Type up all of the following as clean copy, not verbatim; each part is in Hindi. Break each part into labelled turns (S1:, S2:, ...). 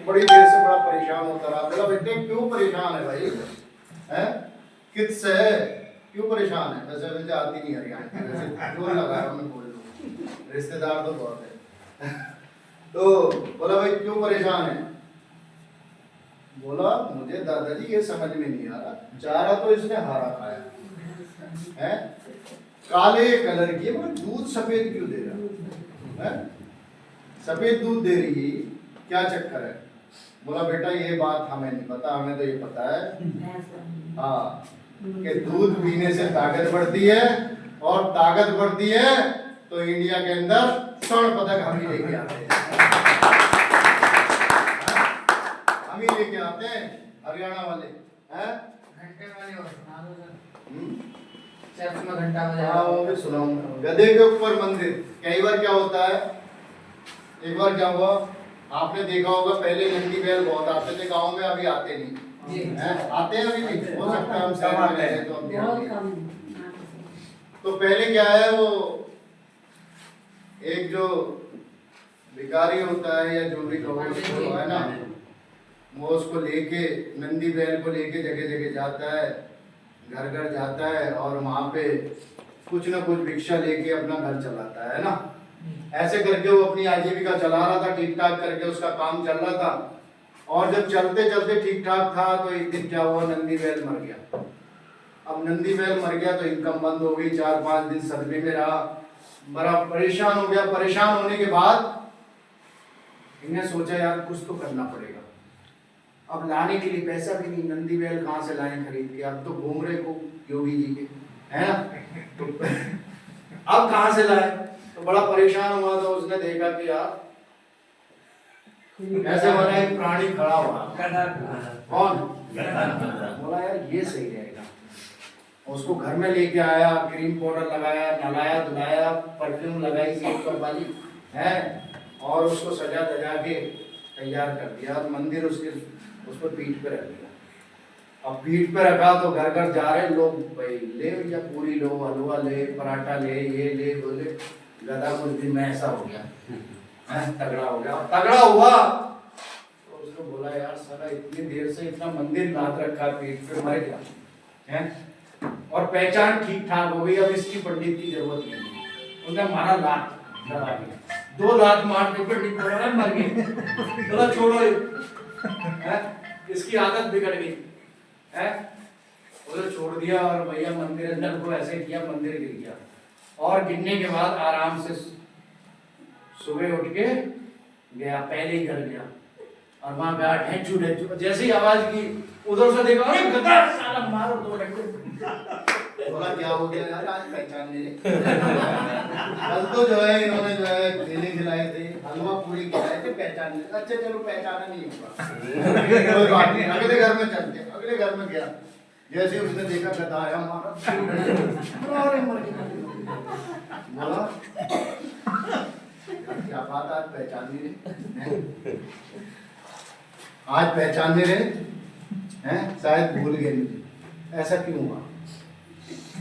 S1: बड़ी देर से बड़ा परेशान होता रहा। बोला बेटे क्यों परेशान है भाई, है किससे है, क्यों परेशान है? वैसे मुझे आती नहीं हरियाणा, वैसे जोर लगा रहा हूँ मैं, बोल लूँ, रिश्तेदार तो बहुत है। तो बोला भाई क्यों परेशान है? बोला मुझे दादाजी ये समझ में नहीं आ रहा, चारा तो इसने हरा खाया है, काले कलर की, मगर दूध सफेद क्यों दे रहा है? सफेद दूध दे रही, क्या चक्कर है? बोला बेटा ये बात हमें नहीं पता, हमें तो ये पता है हाँ कि दूध पीने से ताकत बढ़ती है, और ताकत बढ़ती है तो इंडिया के अंदर स्वर्ण पदक हम ही लेके आते हैं, हम ही लेके आते हैं, हरियाणा वाले हैं।
S2: घंटे वाले चर्च में घंटा बजा।
S1: हाँ वो भी सुनाऊंगा। गधे के ऊपर मंदिर। कई बार क्या होता है, एक बार क्या हुआ आपने देखा होगा, पहले नंदी बैल बहुत आते थे गाँव में, अभी आते नहीं हैं, आते हैं अभी भी, हो सकता है हम शहर में रहें तो अभी आते हैं। तो पहले क्या है, वो एक जो भिखारी होता है या जो भी कहो उसको है ना, वो उसको लेके, नंदी बैल को लेके जगह जगह जाता है, घर घर जाता है, और वहां पे कुछ ना कुछ भिक्षा लेके अपना घर चलाता है ना। ऐसे करके वो अपनी आजीविका चला रहा था, ठीक ठाक करके उसका काम चल रहा था। और जब चलते चलते ठीक ठाक था तो एक दिन क्या हुआ, नंदी बैल मर गया। अब नंदी बैल मर गया तो इनकम बंद हो गई, 4-5 दिन सदमे में रहा, बड़ा परेशान हो गया। परेशान होने के बाद इन्हें सोचा यार कुछ तो करना पड़ेगा। अब लाने के लिए पैसा भी नहीं, नंदी बैल कहाँ से लाएं खरीद के, अब तो घूम रहे को योगी जी के है ना, तो अब कहाँ से लाए? तो बड़ा परेशान हुआ, तो उसने देखा कि यार ऐसे वाला एक प्राणी खड़ा हुआ, कौन? बोला यार ये सही रहेगा। उसको घर में लेके आया, क्रीम पाउडर लगाया, नलाया धुलाया, परफ्यूम लगाई सीट वाली है, और उसको सजा धजा के तैयार कर दिया। और मंदिर उसके उस पर पीठ पे रख दिया। अब पीठ पे रखा तो घर घर जा रहे लोग, भाई ले या पूरी लो, हलवा ले, पराठा ले, ये ले वो ले। गधा कुछ दिन में ऐसा हो गया तगड़ा हो गया। तगड़ा हुआ तो उसको बोला यार साला इतनी देर से इतना मंदिर लाद रखा, पीठ पे मर गया है, और पहचान ठीक ठाक हो गई, अब इसकी पंडित की जरूरत नहीं। उन्हें मारा लात लगा दिया, 2 लात मार के पंडित मर गए। बोला छोड़ो है, इसकी आदत बिगड़ गई है, उसे छोड़ दिया। और भैया मंदिर अंदर को ऐसे किया, मंदिर गिर गया। और गिरने के बाद आराम से सुबह उठ के गया, पहले ही घर गया, और वहां गया ढेंचू ढेंचू, जैसे ही आवाज की उधर से देखा, अरे गधा साला मारो 2 डंडे। बोला क्या हो गया यार, आज पहचान नहीं कल तो जो है इन्होंने जो है केले खिलाए थे, हलवा पूरी खिलाए थे, पहचान नहीं। अच्छा चलो पहचाना नहीं होगा, कोई बात नहीं, अगले घर में चलते। अगले घर में गया, जैसे उसने देखा गधा आया हमारा, अरे मर गया। बोला क्या बात, आज पहचान नहीं रहे, आज पहचान नहीं रहे हैं, शायद भूल गए मुझे। ऐसा क्यों हुआ?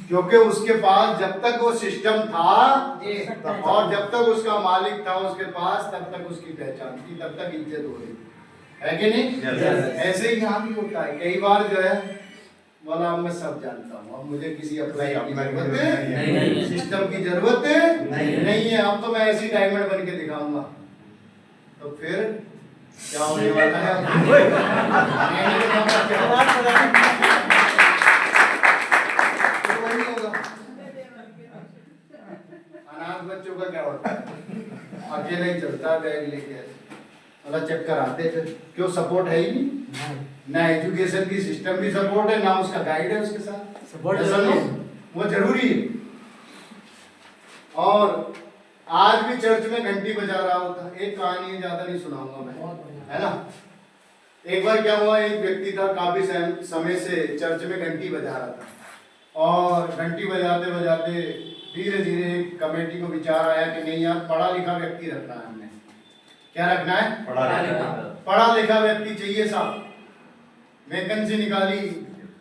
S1: क्योंकि उसके पास जब तक वो सिस्टम था और जब तक उसका मालिक था उसके पास, तब तक उसकी पहचान थी, तब तक इज्जत हो रही है कि नहीं? ऐसे ही यहाँ भी होता है। कई बार जो है बोला मैं सब जानता हूँ, अब मुझे किसी अप्लाई की जरूरत है, सिस्टम की जरूरत नहीं है, अब तो मैं ऐसी डायमंड बन के दिखाऊंगा। तो फिर क्या होने वाला है? अनाथ बच्चों का क्या होता है, अकेले ही चलता है बैग लेके, मतलब चक्कर आते थे। क्यों? सपोर्ट है ही नहीं, ना एजुकेशन की सिस्टम की सपोर्ट है, ना उसका गाइड है उसके साथ सपोर्ट, वो जरूरी है। और आज भी चर्च में घंटी बजा रहा होता। एक कहानी है, ज्यादा नहीं सुनाऊंगा मैं, है ना। एक बार क्या हुआ, एक व्यक्ति था काफी समय से चर्च में घंटी बजा रहा था, और घंटी बजाते बजाते धीरे धीरे कमेटी को विचार आया कि नहीं यार, पढ़ा लिखा व्यक्ति रखना है हमने। क्या रखना है? पढ़ा लिखा व्यक्ति चाहिए साहब। वैकेंसी निकाली,